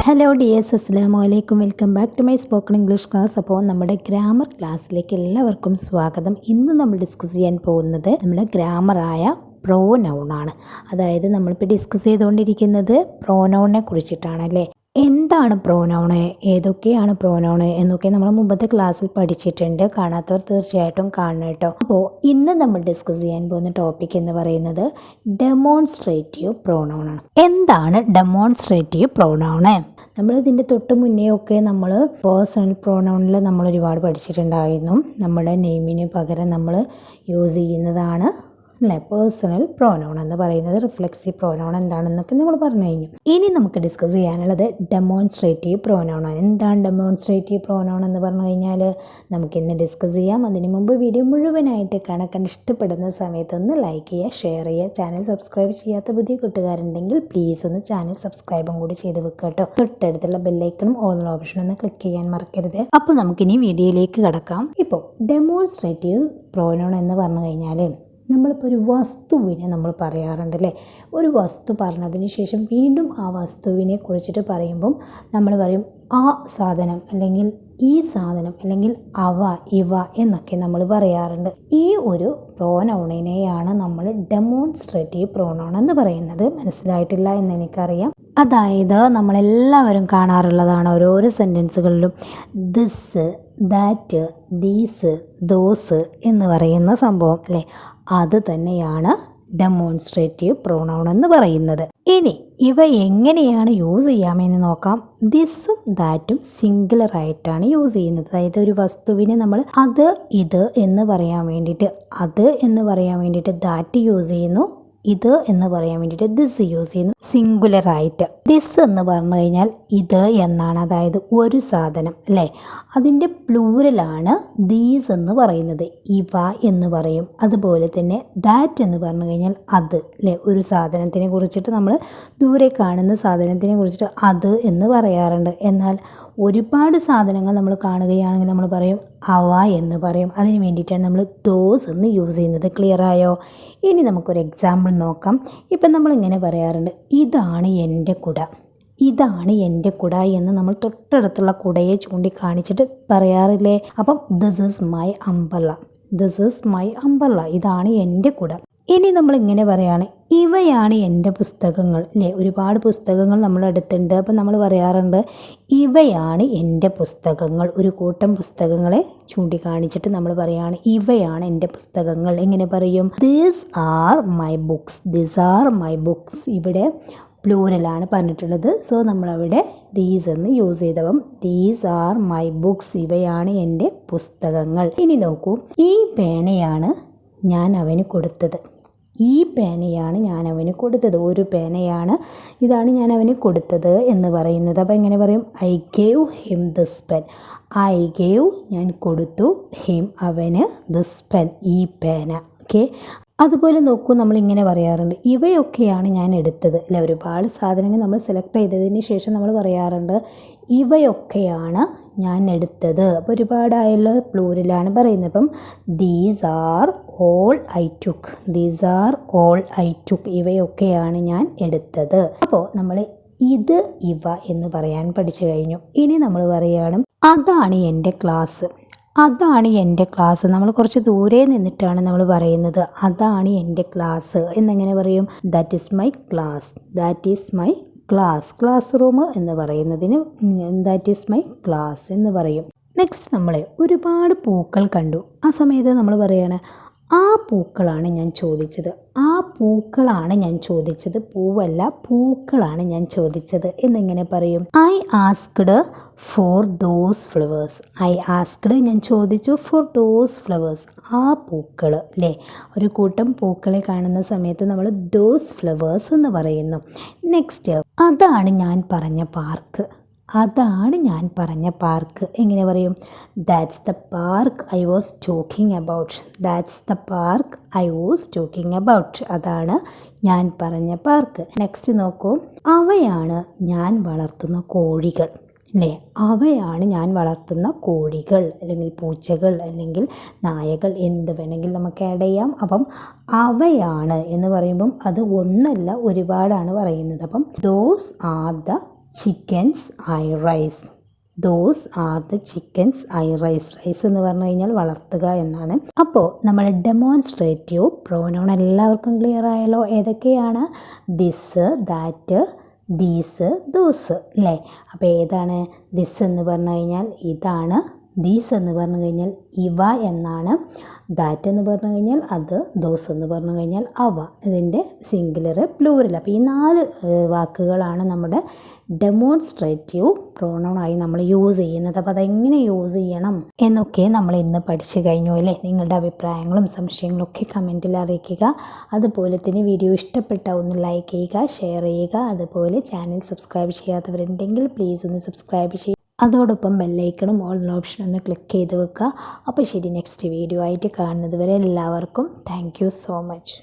Hello dears, അസ്സലാമു അലൈക്കും. Welcome back to my spoken English class. അപ്പോൾ നമ്മുടെ ഗ്രാമർ ക്ലാസ്സിലേക്ക് എല്ലാവർക്കും സ്വാഗതം. ഇന്ന് നമ്മൾ ഡിസ്കസ് ചെയ്യാൻ പോകുന്നത് നമ്മുടെ ഗ്രാമറായ പ്രോനൗണാണ്. അതായത് നമ്മളിപ്പോൾ ഡിസ്കസ് ചെയ്തുകൊണ്ടിരിക്കുന്നത് പ്രോനൗണിനെ കുറിച്ചിട്ടാണല്ലേ. എന്താണ് പ്രോനൗണ്, ഏതൊക്കെയാണ് പ്രോനൗണ് എന്നൊക്കെ നമ്മൾ മുമ്പത്തെ ക്ലാസ്സിൽ പഠിച്ചിട്ടുണ്ട്. കാണാത്തവർ തീർച്ചയായിട്ടും കാണണം കേട്ടോ. അപ്പോൾ ഇന്ന് നമ്മൾ ഡിസ്കസ് ചെയ്യാൻ പോകുന്ന ടോപ്പിക് എന്ന് പറയുന്നത് ഡെമോൺസ്ട്രേറ്റീവ് പ്രോനൗണാണ്. എന്താണ് ഡെമോൺസ്ട്രേറ്റീവ് പ്രോനൗണ്? നമ്മളിതിൻ്റെ തൊട്ട് മുന്നേ ഒക്കെ നമ്മൾ പേഴ്സണൽ പ്രോനൗണിൽ നമ്മൾ ഒരുപാട് പഠിച്ചിട്ടുണ്ടായിരുന്നു. നമ്മുടെ നെയിമിന് പകരം നമ്മൾ യൂസ് ചെയ്യുന്നതാണ് അല്ലേ പേഴ്സണൽ പ്രോനൗൺ എന്ന് പറയുന്നത്. റിഫ്ലെക്സീവ് പ്രോനൗൺ എന്താണെന്നൊക്കെ നമ്മൾ പറഞ്ഞു കഴിഞ്ഞു. ഇനി നമുക്ക് ഡിസ്കസ് ചെയ്യാനുള്ളത് ഡെമോൺസ്ട്രേറ്റീവ് പ്രോനൗണാണ്. എന്താണ് ഡെമോൺസ്ട്രേറ്റീവ് പ്രോനൗൺ എന്ന് പറഞ്ഞു കഴിഞ്ഞാൽ നമുക്കിന്ന് ഡിസ്കസ് ചെയ്യാം. അതിന് മുമ്പ് വീഡിയോ മുഴുവനായിട്ട് കാണാൻ ഇഷ്ടപ്പെടുന്ന സമയത്ത് ഒന്ന് ലൈക്ക് ചെയ്യുക, ഷെയർ ചെയ്യുക. ചാനൽ സബ്സ്ക്രൈബ് ചെയ്യാത്ത പുതിയ കൂട്ടുകാരുണ്ടെങ്കിൽ പ്ലീസ് ഒന്ന് ചാനൽ സബ്സ്ക്രൈബും കൂടി ചെയ്ത് വെക്കുക കേട്ടോ. തൊട്ടടുത്തുള്ള ബെല്ലൈക്കണും ഓൾ ഓപ്ഷൻ ഒന്ന് ക്ലിക്ക് ചെയ്യാൻ മറക്കരുത്. അപ്പോൾ നമുക്കിനി വീഡിയോയിലേക്ക് കടക്കാം. ഇപ്പോൾ ഡെമോൺസ്ട്രേറ്റീവ് പ്രോനൗൺ എന്ന് പറഞ്ഞു കഴിഞ്ഞാൽ നമ്മളിപ്പോൾ ഒരു വസ്തുവിനെ നമ്മൾ പറയാറുണ്ടല്ലേ. ഒരു വസ്തു പറഞ്ഞതിന് ശേഷം വീണ്ടും ആ വസ്തുവിനെ കുറിച്ചിട്ട് പറയുമ്പം നമ്മൾ പറയും ആ സാധനം, അല്ലെങ്കിൽ ഈ സാധനം, അല്ലെങ്കിൽ അവ, ഇവ എന്നൊക്കെ നമ്മൾ പറയാറുണ്ട്. ഈ ഒരു പ്രോനൗണിനെയാണ് നമ്മൾ ഡെമോൺസ്ട്രേറ്റീവ് പ്രോനൗൺ എന്ന് പറയുന്നത്. മനസ്സിലായിട്ടില്ല എന്ന് എനിക്കറിയാം. അതായത് നമ്മളെല്ലാവരും കാണാറുള്ളതാണ് ഓരോരോ സെൻറ്റൻസുകളിലും ദിസ്, ദാറ്റ്, ദീസ്, ദോസ് എന്ന് പറയുന്ന സംഭവം അല്ലേ. അത് തന്നെയാണ് ഡെമോൺസ്ട്രേറ്റീവ് പ്രോനൗൺ എന്ന് പറയുന്നത്. ഇനി ഇവ എങ്ങനെയാണ് യൂസ് ചെയ്യാമെന്ന് നോക്കാം. ദിസും ദാറ്റും സിംഗുലർ ആയിട്ടാണ് യൂസ് ചെയ്യുന്നത്. അതായത് ഒരു വസ്തുവിനെ നമ്മൾ അത്, ഇത് എന്ന് പറയാൻ വേണ്ടിയിട്ട് അത് എന്ന് പറയാൻ വേണ്ടിയിട്ട് ദാറ്റ് യൂസ് ചെയ്യുന്നു. ഇത് എന്ന് പറയാൻ വേണ്ടിയിട്ട് ദിസ് യൂസ് ചെയ്യുന്നു സിംഗുലർ ആയിട്ട്. ദിസ് എന്ന് പറഞ്ഞു കഴിഞ്ഞാൽ ഇത് എന്നാണ്, അതായത് ഒരു സാധനം അല്ലേ. അതിൻ്റെ പ്ലൂരലാണ് ദീസ് എന്ന് പറയുന്നത്. ഇവ എന്ന് പറയും. അതുപോലെ തന്നെ ദാറ്റ് എന്ന് പറഞ്ഞു കഴിഞ്ഞാൽ അത് അല്ലേ. ഒരു സാധനത്തിനെ കുറിച്ചിട്ട് നമ്മൾ ദൂരെ കാണുന്ന സാധനത്തിനെ കുറിച്ചിട്ട് അത് എന്ന് പറയാറുണ്ട്. എന്നാൽ ഒരുപാട് സാധനങ്ങൾ നമ്മൾ കാണുകയാണെങ്കിൽ നമ്മൾ പറയും അവ എന്ന് പറയും. അതിന് വേണ്ടിയിട്ടാണ് നമ്മൾ ദോസ് എന്ന് യൂസ് ചെയ്യുന്നത്. ക്ലിയർ ആയോ? ഇനി നമുക്കൊരു എക്സാമ്പിൾ നോക്കാം. ഇപ്പം നമ്മളിങ്ങനെ പറയാറുണ്ട്, ഇതാണ് എൻ്റെ കുട. ഇതാണ് എൻ്റെ കുട എന്ന് നമ്മൾ തൊട്ടടുത്തുള്ള കുടയെ ചൂണ്ടിക്കാണിച്ചിട്ട് പറയാറില്ലേ. അപ്പം this is my umbrella, this is my umbrella, ഇതാണ് എൻ്റെ കുട. ഇനി നമ്മളിങ്ങനെ പറയാണ്, ഇവയാണ് എൻ്റെ പുസ്തകങ്ങൾ അല്ലേ. ഒരുപാട് പുസ്തകങ്ങൾ നമ്മുടെ അടുത്തുണ്ട്. അപ്പം നമ്മൾ പറയാറുണ്ട് ഇവയാണ് എൻ്റെ പുസ്തകങ്ങൾ. ഒരു കൂട്ടം പുസ്തകങ്ങളെ ചൂണ്ടിക്കാണിച്ചിട്ട് നമ്മൾ പറയാണ് ഇവയാണ് എൻ്റെ പുസ്തകങ്ങൾ. എങ്ങനെ പറയും? These are my books, these are my books. ഇവിടെ പ്ലൂരലാണ് പറഞ്ഞിട്ടുള്ളത്. സോ നമ്മളവിടെ ദീസ് എന്ന് യൂസ് ചെയ്തപ്പം ദീസ് ആർ മൈ ബുക്സ്, ഇവയാണ് എൻ്റെ പുസ്തകങ്ങൾ. ഇനി നോക്കൂ, ഈ പേനയാണ് ഞാൻ അവന് കൊടുത്തത്. ഈ പേനയാണ് ഞാൻ അവന് കൊടുത്തത്. ഒരു പേനയാണ്, ഇതാണ് ഞാൻ അവന് കൊടുത്തത് എന്ന് പറയുന്നത്. അപ്പോൾ എങ്ങനെ പറയും? I gave him this pen. I gave, ഞാൻ കൊടുത്തു, ഹിം അവന്, ദിസ് പെൻ ഈ പേന. ഓക്കെ. അതുപോലെ നോക്കൂ, നമ്മളിങ്ങനെ പറയാറുണ്ട് ഇവയൊക്കെയാണ് ഞാൻ എടുത്തത് അല്ലെ. ഒരുപാട് സാധനങ്ങൾ നമ്മൾ സെലക്ട് ചെയ്തതിന് ശേഷം നമ്മൾ പറയാറുണ്ട് ഇവയൊക്കെയാണ് ഞാൻ എടുത്തത്. അപ്പോൾ ഒരുപാടായുള്ള പ്ലൂരലാണ് പറയുന്നത്. അപ്പം these are all I took, these are all I took, ഇവയൊക്കെയാണ് ഞാൻ എടുത്തത്. അപ്പോൾ നമ്മൾ ഇത്, ഇവ എന്ന് പറയാൻ പഠിച്ചു കഴിഞ്ഞു. ഇനി നമ്മൾ പറയുകയാണ് അതാണ് എൻ്റെ ക്ലാസ്. അതാണ് എൻ്റെ ക്ലാസ്. നമ്മൾ കുറച്ച് ദൂരെ നിന്നിട്ടാണ് നമ്മൾ പറയുന്നത് അതാണ് എൻ്റെ ക്ലാസ് എന്നെങ്ങനെ പറയും? That is my class, that is my class. Class room എന്ന് പറയുന്നതിന് ദാറ്റ് ഈസ് മൈ ക്ലാസ് എന്ന് പറയും. നെക്സ്റ്റ് നമ്മൾ ഒരുപാട് പൂക്കൾ കണ്ടു. ആ സമയത്ത് നമ്മൾ പറയാണ് ആ പൂക്കളാണ് ഞാൻ ചോദിച്ചത്. ആ പൂക്കളാണ് ഞാൻ ചോദിച്ചത്, പൂവല്ല പൂക്കളാണ് ഞാൻ ചോദിച്ചത് എന്നെങ്ങനെ പറയും? I asked for those flowers. I asked, ഞാൻ ചോദിച്ചു, ഫോർ ദോസ് ഫ്ലവേഴ്സ്, ആ പൂക്കൾ അല്ലേ. ഒരു കൂട്ടം പൂക്കളെ കാണുന്ന സമയത്ത് നമ്മൾ ദോസ് ഫ്ലവേഴ്സ് എന്ന് പറയുന്നു. നെക്സ്റ്റ്, അതാണ് ഞാൻ പറഞ്ഞ പാർക്ക്. അതാണ് ഞാൻ പറഞ്ഞ പാർക്ക്. എങ്ങനെ പറയും? That's the park I was talking about. That's the park I was talking about. അതാണ് ഞാൻ പറഞ്ഞ പാർക്ക്. നെക്സ്റ്റ് നോക്കൂ, അവയാണ് ഞാൻ വളർത്തുന്ന കോഴികൾ അല്ലേ. അവയാണ് ഞാൻ വളർത്തുന്ന കോഴികൾ, അല്ലെങ്കിൽ പൂച്ചകൾ, അല്ലെങ്കിൽ നായകൾ, എന്ത് വേണമെങ്കിൽ നമുക്ക് ആഡ് ചെയ്യാം. അപ്പം അവയാണ് എന്ന് പറയുമ്പം അത് ഒന്നല്ല ഒരുപാടാണ് പറയുന്നത്. അപ്പം those are the chickens I raise. Those are the chickens I raise. Raise എന്ന് പറഞ്ഞു കഴിഞ്ഞാൽ വളർത്തുക എന്നാണ്. അപ്പോൾ നമ്മുടെ ഡെമോൺസ്ട്രേറ്റീവ് പ്രോനൗൺ എല്ലാവർക്കും ക്ലിയർ ആയല്ലോ. ഏതൊക്കെയാണ്? ദിസ്, ദാറ്റ്, ദീസ്, ദോസ് അല്ലേ? അപ്പോൾ ഏതാണ്? ദിസ് എന്ന് പറഞ്ഞു കഴിഞ്ഞാൽ ഇതാണ്. ദീസ് എന്ന് പറഞ്ഞു കഴിഞ്ഞാൽ ഇവ എന്നാണ്. ദാറ്റ് എന്ന് പറഞ്ഞു കഴിഞ്ഞാൽ അത്. ദോസ് എന്ന് പറഞ്ഞു കഴിഞ്ഞാൽ അവ. ഇതിൻ്റെ സിംഗുലർ, പ്ലൂറൽ. അപ്പോൾ ഈ 4 വാക്കുകളാണ് നമ്മുടെ ഡെമോൺസ്ട്രേറ്റീവ് പ്രോണൗണായി നമ്മൾ യൂസ് ചെയ്യുന്നത്. അപ്പോൾ അതെങ്ങനെ യൂസ് ചെയ്യണം എന്നൊക്കെ നമ്മൾ ഇന്ന് പഠിച്ചു കഴിഞ്ഞു അല്ലേ? നിങ്ങളുടെ അഭിപ്രായങ്ങളും സംശയങ്ങളും ഒക്കെ കമൻറ്റിൽ അറിയിക്കുക. അതുപോലെ തന്നെ വീഡിയോ ഇഷ്ടപ്പെട്ട ഒന്ന് ലൈക്ക് ചെയ്യുക, ഷെയർ ചെയ്യുക. അതുപോലെ ചാനൽ സബ്സ്ക്രൈബ് ചെയ്യാത്തവരുണ്ടെങ്കിൽ പ്ലീസ് ഒന്ന് സബ്സ്ക്രൈബ് ചെയ്യുക. അതോടൊപ്പം ബെല്ലൈക്കണും ഓൾ ഓപ്ഷൻ ഒന്ന് ക്ലിക്ക് ചെയ്ത് വെക്കുക. അപ്പോൾ ശരി, നെക്സ്റ്റ് വീഡിയോ ആയിട്ട് കാണുന്നത് വരെ എല്ലാവർക്കും താങ്ക് യു സോ മച്ച്.